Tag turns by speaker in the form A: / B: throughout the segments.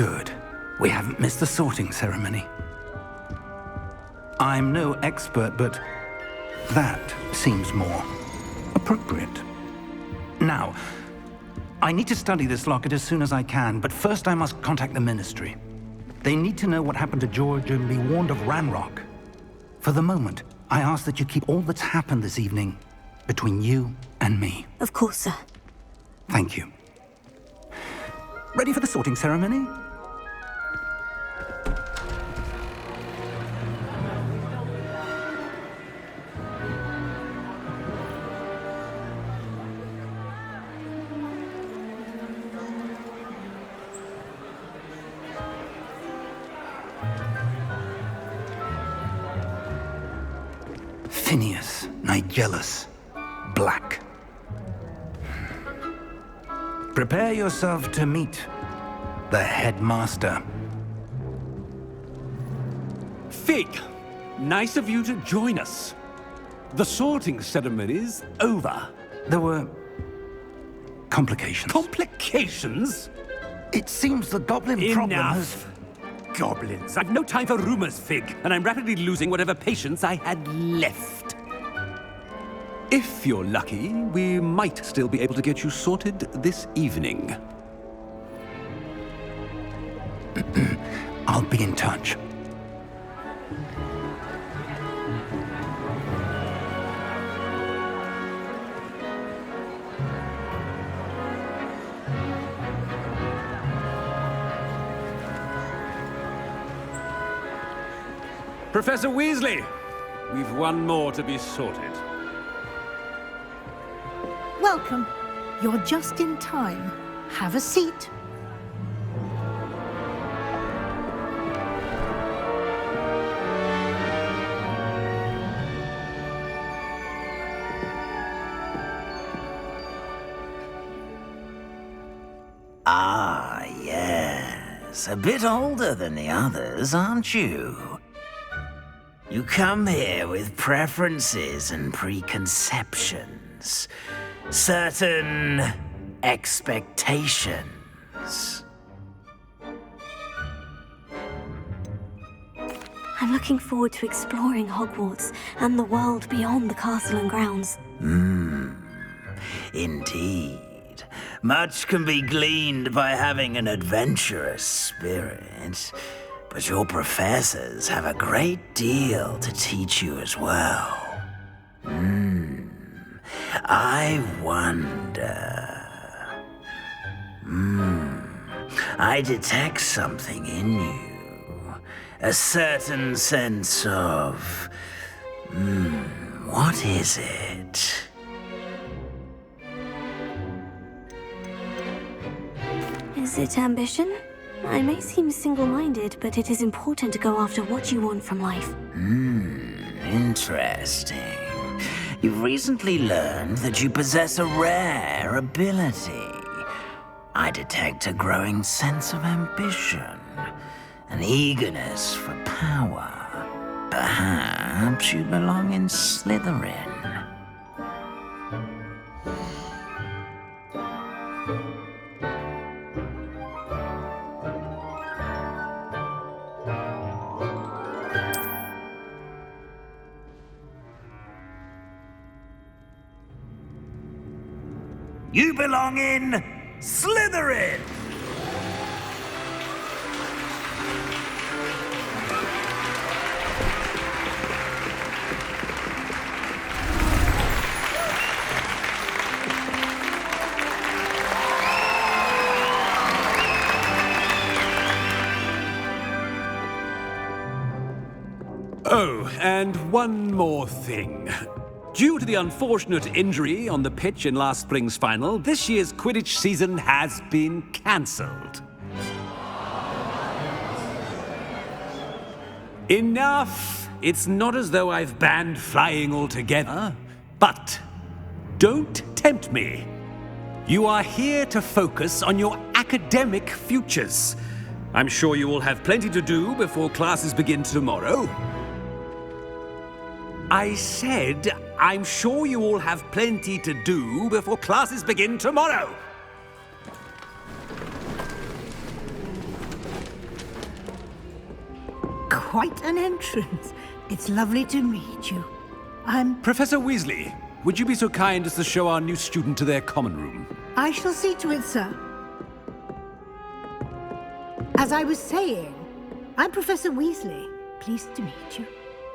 A: Good. We haven't missed the sorting ceremony. I'm no expert, but that seems more appropriate. Now, I need to study this locket as soon as I can, but first I must contact the Ministry. They need to know what happened to George and be warned of Ranrock. For the moment, I ask that you keep all that's happened this evening between you and me.
B: Of course, sir.
A: Thank you. Ready for the sorting ceremony? Phineas, Nigellus, Black. Prepare yourself to meet the headmaster.
C: Fig, nice of you to join us. The sorting ceremony's over.
A: There were complications.
C: Complications?
A: It seems the goblin problem has...
C: Enough! Goblins. I've no time for rumors, Fig, and I'm rapidly losing whatever patience I had left. If you're lucky, we might still be able to get you sorted this evening.
A: I'll be in touch.
C: Professor Weasley, we've one more to be sorted.
D: Welcome. You're just in time. Have a seat.
E: Ah, yes. A bit older than the others, aren't you? You come here with preferences and preconceptions. Certain expectations.
B: I'm looking forward to exploring Hogwarts and the world beyond the castle and grounds.
E: Indeed. Much can be gleaned by having an adventurous spirit, but your professors have a great deal to teach you as well. I wonder... I detect something in you. A certain sense of... what is it?
B: Is it ambition? I may seem single-minded, but it is important to go after what you want from life.
E: Interesting. You've recently learned that you possess a rare ability. I detect a growing sense of ambition, an eagerness for power. Perhaps you belong in Slytherin. You belong in Slytherin!
C: Oh, and one more thing. Due to the unfortunate injury on the pitch in last spring's final, this year's Quidditch season has been cancelled. Enough! It's not as though I've banned flying altogether, but don't tempt me. You are here to focus on your academic futures. I'm sure you will have plenty to do before classes begin tomorrow. I said, I'm sure you all have plenty to do before classes begin tomorrow.
D: quite an entrance. It's lovely to meet you.
C: Professor Weasley, would you be so kind as to show our new student to their common room?
D: I shall see to it, sir. As I was saying, I'm Professor Weasley. Pleased to meet you.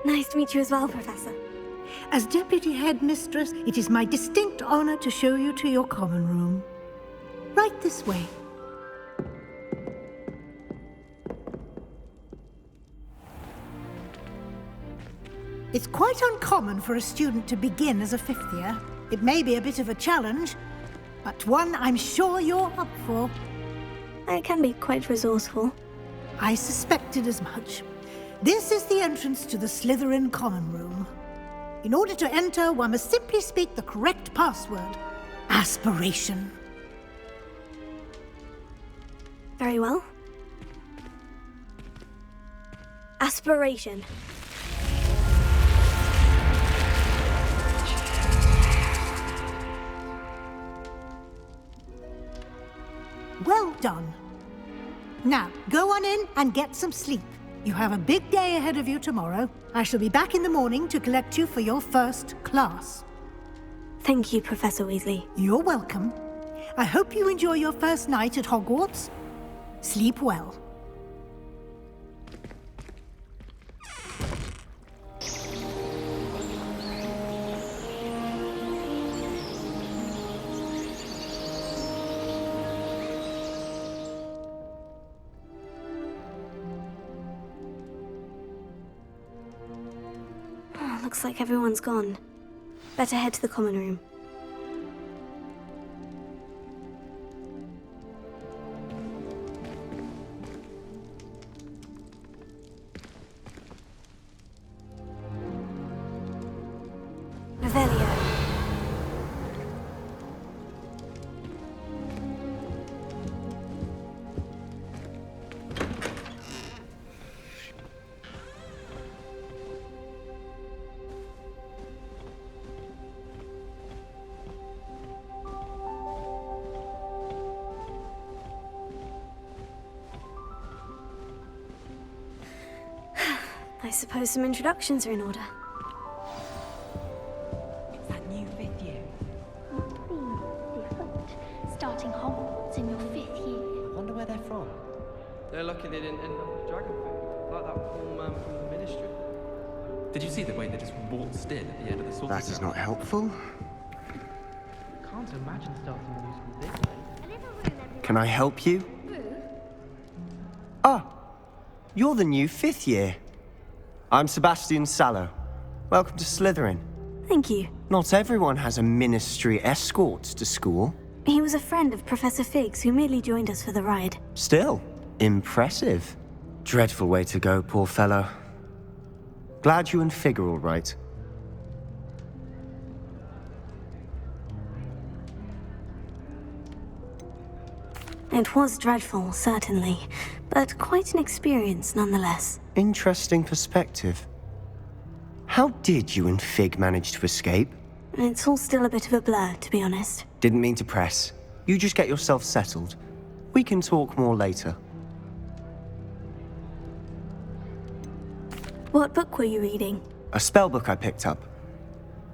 B: Nice to meet you as well, Professor.
D: As Deputy Headmistress, it is my distinct honor to show you to your common room. Right this way. It's quite uncommon for a student to begin as a fifth year. It may be a bit of a challenge, but one I'm sure you're up for.
B: I can be quite resourceful.
D: I suspected as much. This is the entrance to the Slytherin common room. In order to enter, one must simply speak the correct password. Aspiration.
B: Very well. Aspiration.
D: Well done. Now, go on in and get some sleep. You have a big day ahead of you tomorrow. I shall be back in the morning to collect you for your first class.
B: Thank you, Professor Weasley.
D: You're welcome. I hope you enjoy your first night at Hogwarts. Sleep well.
B: Looks like everyone's gone. Better head to the common room. Revelio. I suppose some introductions are in order.
F: It's that new fifth year. Different. Starting Hogwarts in your fifth year.
G: I wonder where they're from.
H: They're lucky they didn't end up with dragon food, like that poor man from the ministry.
G: Did you see the way they just waltzed in at the end of the sorting
I: That is not helpful.
H: Can't imagine starting a new school this late.
I: Can I help you? Ah, you're the new fifth year. I'm Sebastian Sallow. Welcome to Slytherin.
B: Thank you.
I: Not everyone has a ministry escort to school.
B: He was a friend of Professor Fig's who merely joined us for the ride.
I: Still, impressive. Dreadful way to go, poor fellow. Glad you and Fig are all right.
B: It was dreadful, certainly, but quite an experience nonetheless.
I: Interesting perspective. How did you and Fig manage to escape?
B: It's all still a bit of a blur, to be honest.
I: Didn't mean to press. You just get yourself settled. We can talk more later.
B: What book were you reading?
I: A spellbook I picked up.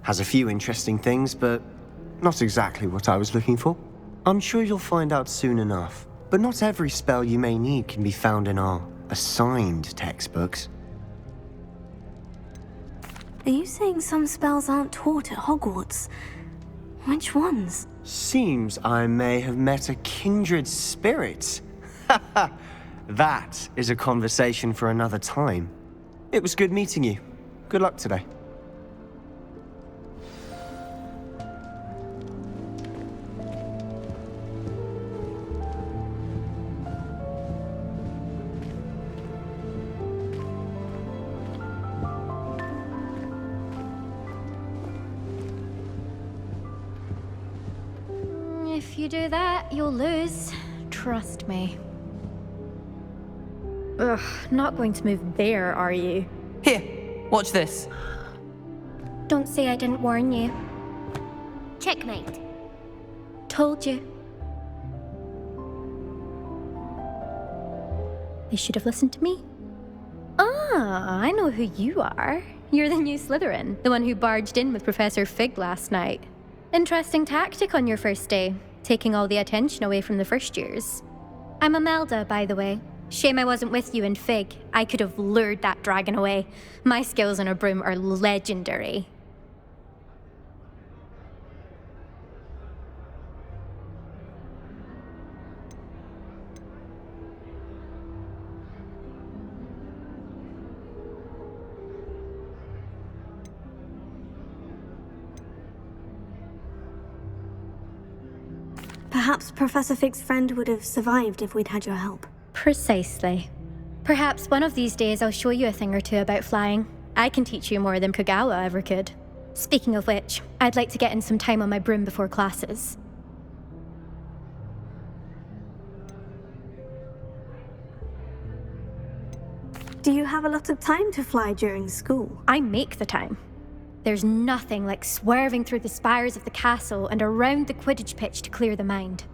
I: Has a few interesting things, but not exactly what I was looking for. I'm sure you'll find out soon enough. But not every spell you may need can be found in our assigned textbooks.
B: Are you saying some spells aren't taught at Hogwarts? Which ones?
I: Seems I may have met a kindred spirit. That is a conversation for another time. It was good meeting you. Good luck today.
F: If you do that, you'll lose. Trust me. Ugh, not going to move there, are you?
G: Here, watch this.
F: Don't say I didn't warn you. Checkmate. Told you. They should have listened to me. Ah! Ah, I know who you are. You're the new Slytherin, the one who barged in with Professor Fig last night. Interesting tactic on your first day, taking all the attention away from the first years. I'm Imelda, by the way. Shame I wasn't with you in Fig. I could have lured that dragon away. My skills on a broom are legendary.
B: Perhaps Professor Fig's friend would have survived if we'd had your help.
F: Precisely. Perhaps one of these days I'll show you a thing or two about flying. I can teach you more than Kagawa ever could. Speaking of which, I'd like to get in some time on my broom before classes.
B: Do you have a lot of time to fly during school?
F: I make the time. There's nothing like swerving through the spires of the castle and around the Quidditch pitch to clear the mind.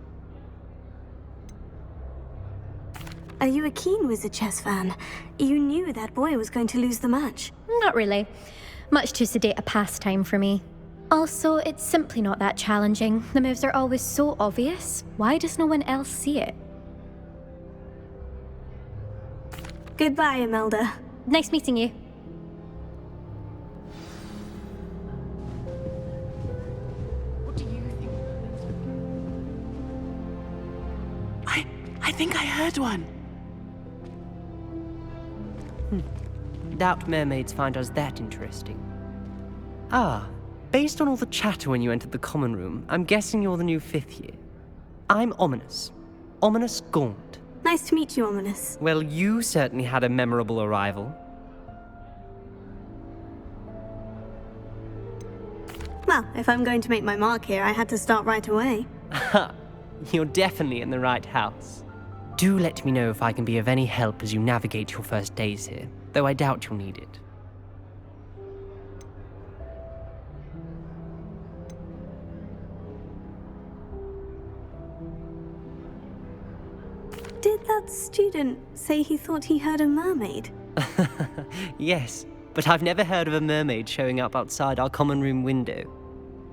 B: Are you a keen Wizard chess fan? You knew that boy was going to lose the match.
F: Not really. Much too sedate a pastime for me. Also, it's simply not that challenging. The moves are always so obvious. Why does no one else see it?
B: Goodbye, Imelda.
F: Nice meeting you.
H: What do you think?
J: I think I heard one.
H: Doubt mermaids find us that interesting. Ah, based on all the chatter when you entered the common room, I'm guessing you're the new 5th year. I'm Ominous. Ominous Gaunt.
B: Nice to meet you, Ominous.
H: Well, you certainly had a memorable arrival.
B: Well, if I'm going to make my mark here, I had to start right away.
H: Ha! You're definitely in the right house. Do let me know if I can be of any help as you navigate your first days here, though I doubt you'll need it.
B: Did that student say he thought he heard a mermaid?
H: Yes, but I've never heard of a mermaid showing up outside our common room window.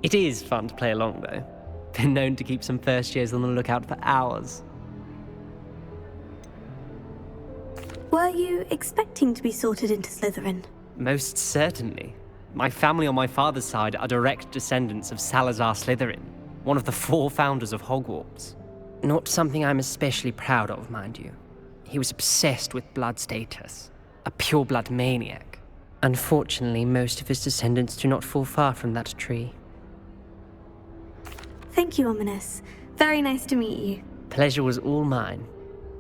H: It is fun to play along, though. Been known to keep some first years on the lookout for hours.
B: Were you expecting to be sorted into Slytherin?
H: Most certainly. My family on my father's side are direct descendants of Salazar Slytherin, one of the 4 founders of Hogwarts. Not something I'm especially proud of, mind you. He was obsessed with blood status, a pure-blood maniac. Unfortunately, most of his descendants do not fall far from that tree.
B: Thank you, Ominous. Very nice to meet you.
H: Pleasure was all mine.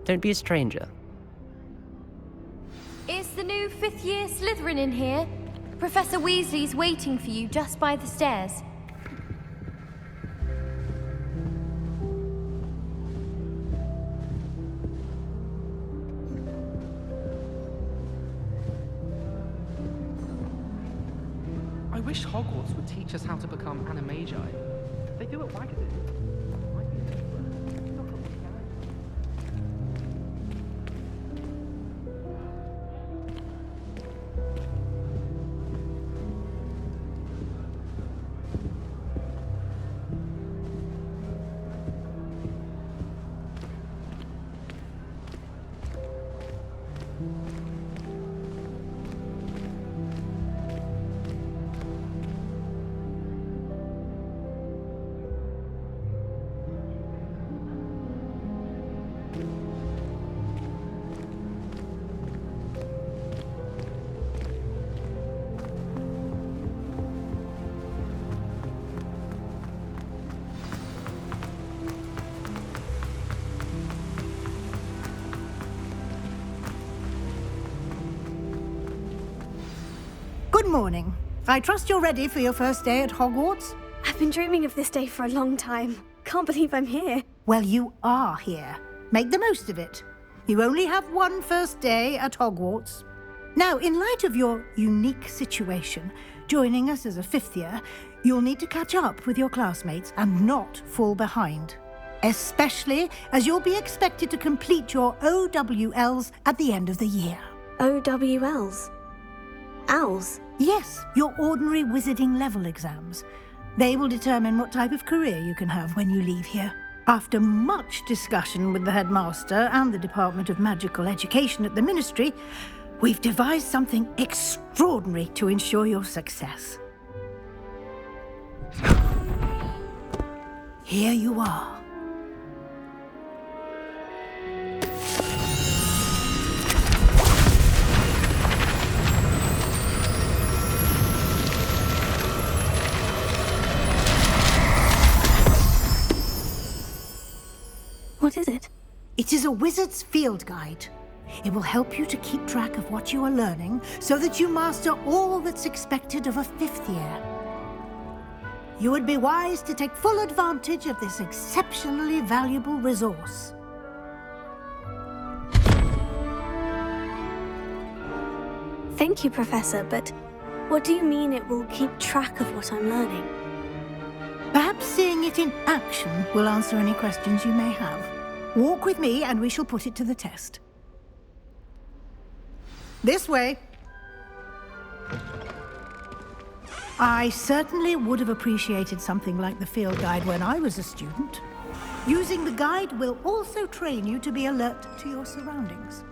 H: Don't be a stranger.
F: Is the new 5th year Slytherin in here? Professor Weasley's waiting for you just by the stairs.
G: I wish Hogwarts would teach us how to become animagi. They do at Waggadoo. Might be a different. Look at the guy.
D: Good morning. I trust you're ready for your first day at Hogwarts?
B: I've been dreaming of this day for a long time. Can't believe I'm here.
D: Well, you are here. Make the most of it. You only have one first day at Hogwarts. Now, in light of your unique situation, joining us as a 5th year, you'll need to catch up with your classmates and not fall behind. Especially as you'll be expected to complete your OWLs at the end of the year.
B: OWLs? Owls?
D: Yes, your ordinary wizarding level exams. They will determine what type of career you can have when you leave here. After much discussion with the headmaster and the Department of Magical Education at the Ministry, we've devised something extraordinary to ensure your success. Here you are.
B: What is it?
D: It is a wizard's field guide. It will help you to keep track of what you are learning so that you master all that's expected of a 5th year. You would be wise to take full advantage of this exceptionally valuable resource.
B: Thank you, Professor, but what do you mean it will keep track of what I'm learning?
D: Perhaps seeing it in action will answer any questions you may have. Walk with me and we shall put it to the test. This way. I certainly would have appreciated something like the field guide when I was a student. Using the guide will also train you to be alert to your surroundings.